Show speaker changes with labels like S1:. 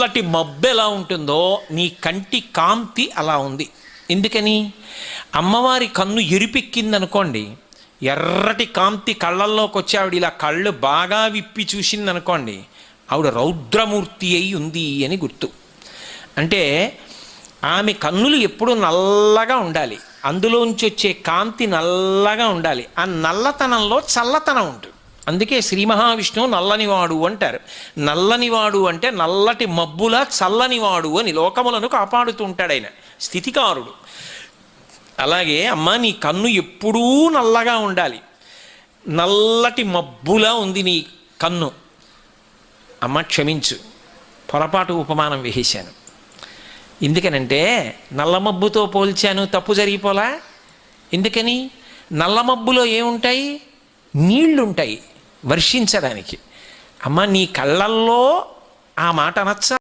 S1: నల్లటి మబ్బు ఎలా ఉంటుందో నీ కంటి కాంతి అలా ఉంది. ఎందుకని? అమ్మవారి కన్ను ఎరిపెక్కిందనుకోండి, ఎర్రటి కాంతి కళ్ళల్లోకి వచ్చి ఆవిడ ఇలా కళ్ళు బాగా విప్పి చూసిందనుకోండి, ఆవిడ రౌద్రమూర్తి అయి ఉంది అని గుర్తు. అంటే ఆమె కన్నులు ఎప్పుడూ నల్లగా ఉండాలి, అందులోంచి వచ్చే కాంతి నల్లగా ఉండాలి. ఆ నల్లతనంలో చల్లతనం ఉంటుంది. అందుకే శ్రీ మహావిష్ణువు నల్లనివాడు అంటారు. నల్లనివాడు అంటే నల్లటి మబ్బులా చల్లనివాడు అని, లోకములను కాపాడుతూ ఉంటాడు ఆయన, స్థితికారుడు. అలాగే అమ్మ నీ కన్ను ఎప్పుడూ నల్లగా ఉండాలి, నల్లటి మబ్బులా ఉంది నీ కన్ను. అమ్మ క్షమించు, పొరపాటు ఉపమానం వేసేశాను. ఎందుకనంటే నల్ల మబ్బుతో పోల్చాను, తప్పు జరిగిపోలా. ఎందుకని? నల్ల మబ్బులో ఏముంటాయి? నీళ్లుంటాయి వర్షించడానికి. అమ్మ నీ కళ్ళల్లో ఆ మాట అనొచ్చా?